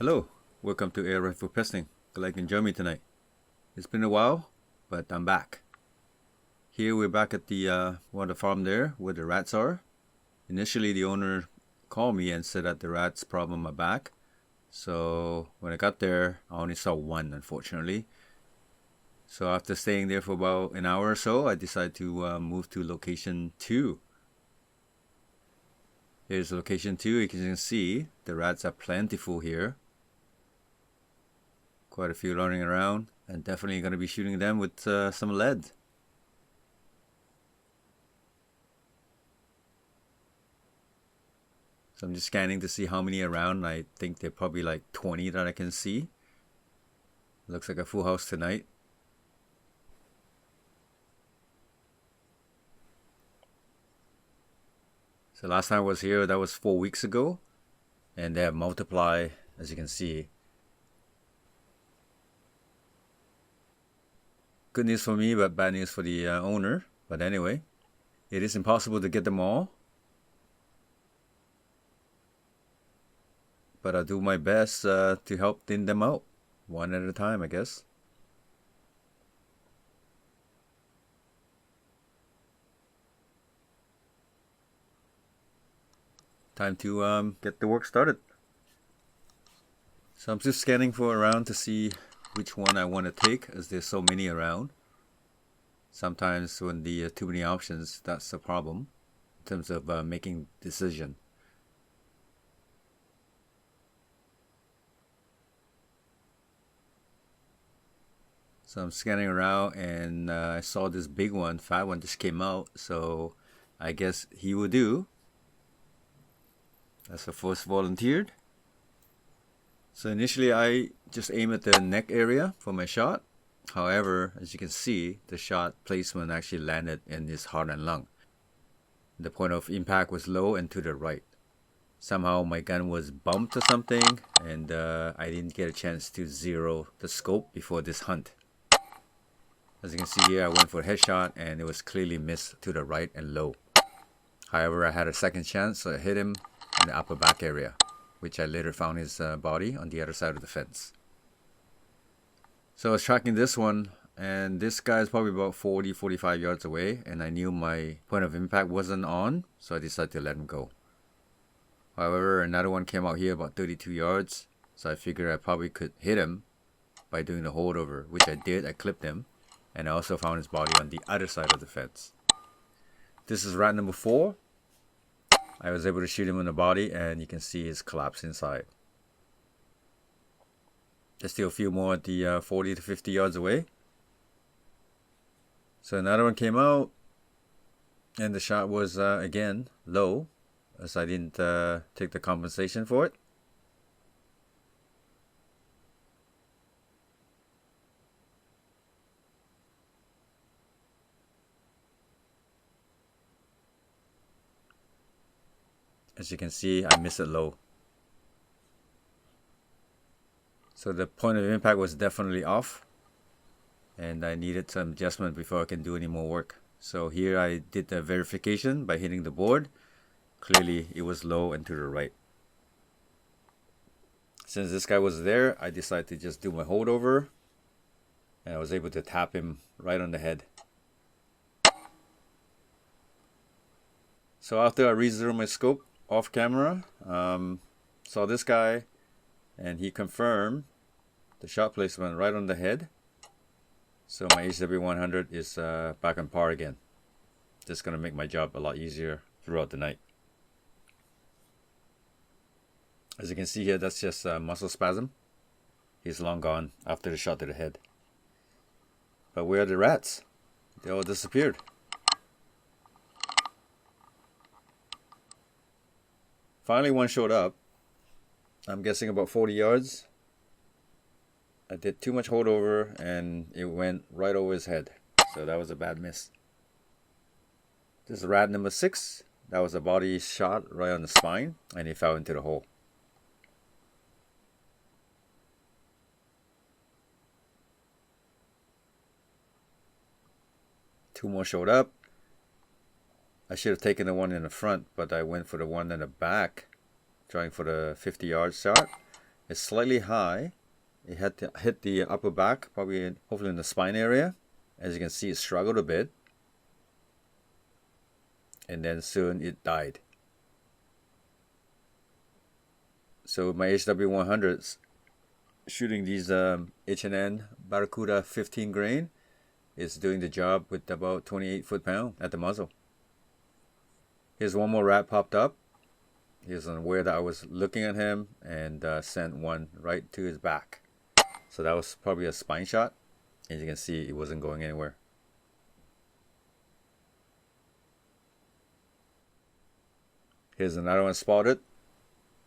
Hello, welcome to Air Rifle Pesting. Glad you can join me tonight. It's been a while, but I'm back. Here we're back at the farm there where the rats are. Initially the owner called me and said that the rats problem are back. So when I got there, I only saw one, unfortunately. So after staying there for about an hour or so, I decided to move to location 2. Here's location 2. You can see the rats are plentiful here. Quite a few running around, and definitely going to be shooting them with some lead. So I'm just scanning to see how many around. I think there are probably like 20 that I can see. Looks like a full house tonight. So last time I was here, that was 4 weeks ago, and they have multiplied, as you can see. Good news for me, but bad news for the owner. But anyway, it is impossible to get them all. But I'll do my best to help thin them out, one at a time, I guess. Time to get the work started. So I'm just scanning for around to see which one I want to take, as there's so many around. Sometimes when the too many options, that's the problem in terms of making decision. So I'm scanning around, and I saw this big one, fat one, just came out. So I guess he will do. That's the first volunteered. So initially I just aim at the neck area for my shot. However, as you can see, the shot placement actually landed in his heart and lung. The point of impact was low and to the right. Somehow my gun was bumped or something, and I didn't get a chance to zero the scope before this hunt. As you can see here, I went for a headshot and it was clearly missed to the right and low. However, I had a second chance, so I hit him in the upper back area, which I later found his body on the other side of the fence. So I was tracking this one, and this guy is probably about 40-45 yards away, and I knew my point of impact wasn't on, so I decided to let him go. However, another one came out here about 32 yards, so I figured I probably could hit him by doing the holdover, which I did. I clipped him, and I also found his body on the other side of the fence. This is rat number 4. I was able to shoot him in the body, and you can see his collapse inside. There's still a few more at the 40 to 50 yards away. So another one came out, and the shot was again low, as I didn't take the compensation for it. As you can see, I missed it low. So the point of impact was definitely off, and I needed some adjustment before I can do any more work. So here I did the verification by hitting the board. Clearly it was low and to the right. Since this guy was there, I decided to just do my holdover, and I was able to tap him right on the head. So after I re-zeroed my scope off camera, saw this guy, and he confirmed the shot placement right on the head. So my HW100 is back on par again. Just gonna make my job a lot easier throughout the night. As you can see here, that's just muscle spasm. He's long gone after the shot to the head. But where are the rats? They all disappeared. Finally one showed up. I'm guessing about 40 yards. I did too much holdover and it went right over his head. So that was a bad miss. This is rat number 6. That was a body shot right on the spine, and he fell into the hole. Two more showed up. I should have taken the one in the front, but I went for the one in the back, trying for the 50-yard shot. It's slightly high. It had to hit the upper back, probably hopefully in the spine area. As you can see, it struggled a bit. And then soon it died. So my HW100s shooting these H&N Baracuda 15 grain is doing the job with about 28 foot-pound at the muzzle. Here's one more rat popped up. He was unaware that I was looking at him and sent one right to his back. So that was probably a spine shot. As you can see, it wasn't going anywhere. Here's another one spotted.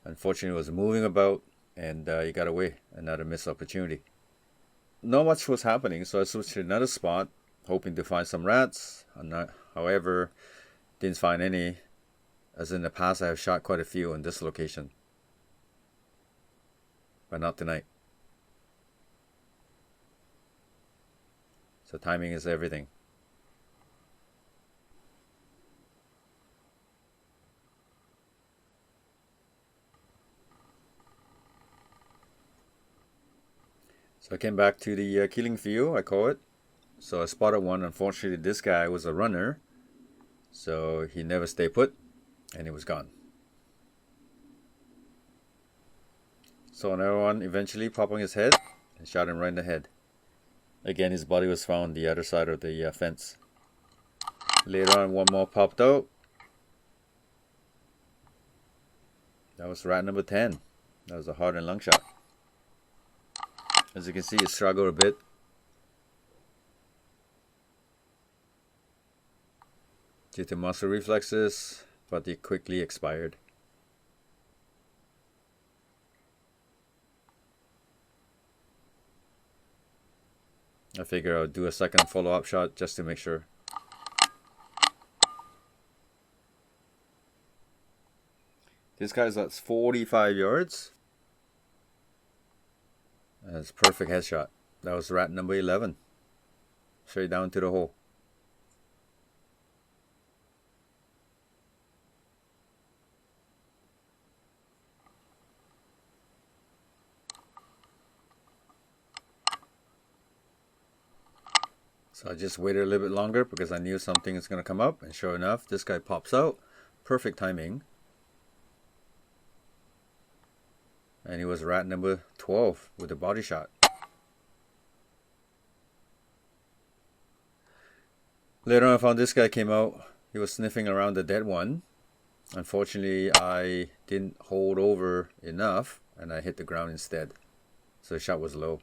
Unfortunately, it was moving about and he got away. Another missed opportunity. Not much was happening, so I switched to another spot, hoping to find some rats. However, didn't find any. As in the past, I have shot quite a few in this location. But not tonight. So timing is everything. So I came back to the killing field, I call it. So I spotted one. Unfortunately, this guy was a runner. So he never stayed put. And he was gone. So another one eventually popping his head and shot him right in the head. Again, his body was found on the other side of the fence. Later on, one more popped out. That was rat number 10. That was a heart and lung shot. As you can see, it struggled a bit. Due to muscle reflexes, but it quickly expired. I figure I'll do a second follow-up shot just to make sure. This guy's at 45 yards. That's a perfect headshot. That was rat number 11. Straight down to the hole. So I just waited a little bit longer because I knew something is going to come up, and sure enough, this guy pops out. Perfect timing. And he was rat number 12 with a body shot. Later on, I found this guy came out. He was sniffing around the dead one. Unfortunately, I didn't hold over enough and I hit the ground instead. So the shot was low.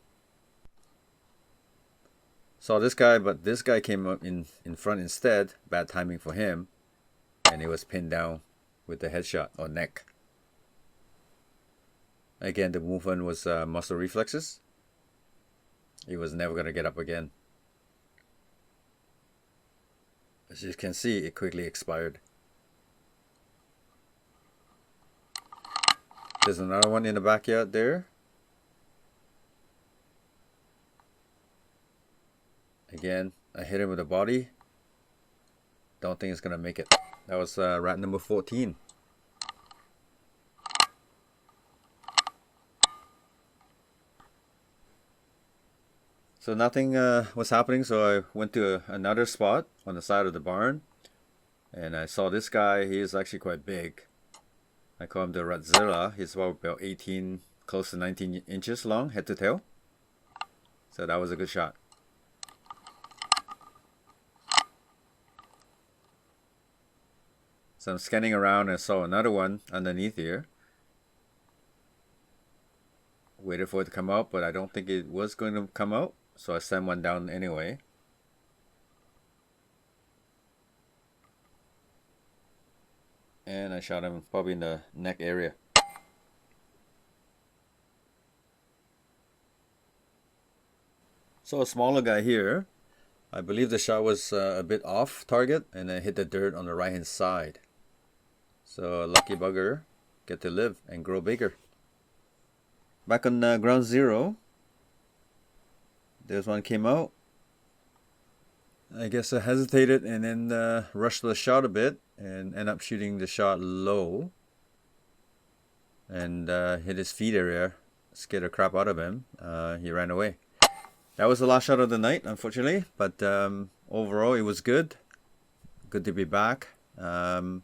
Saw this guy, but this guy came up in front instead. Bad timing for him. And he was pinned down with the headshot or neck. Again, the movement was muscle reflexes. He was never going to get up again. As you can see, it quickly expired. There's another one in the backyard there. Again, I hit him with the body. Don't think it's going to make it. That was rat number 14. So nothing was happening, so I went to another spot on the side of the barn. And I saw this guy. He is actually quite big. I call him the Ratzilla. He's about 18, close to 19 inches long, head to tail. So that was a good shot. So I'm scanning around and saw another one underneath here. Waited for it to come out, but I don't think it was going to come out. So I sent one down anyway. And I shot him probably in the neck area. So a smaller guy here. I believe the shot was a bit off target and I hit the dirt on the right hand side. So a lucky bugger, get to live and grow bigger. Back on ground zero. There's one came out. I guess I hesitated and then rushed the shot a bit and ended up shooting the shot low and hit his feet area scared the crap out of him. He ran away. That was the last shot of the night, unfortunately, but overall it was good. Good to be back. The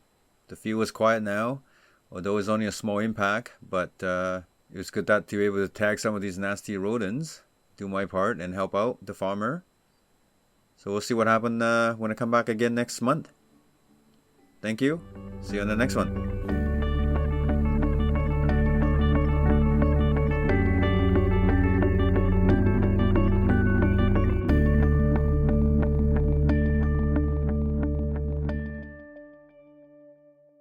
field was quiet now, although it's only a small impact, but it was good that to be able to tag some of these nasty rodents, do my part, and help out the farmer. So we'll see what happens when I come back again next month. Thank you. See you on the next one.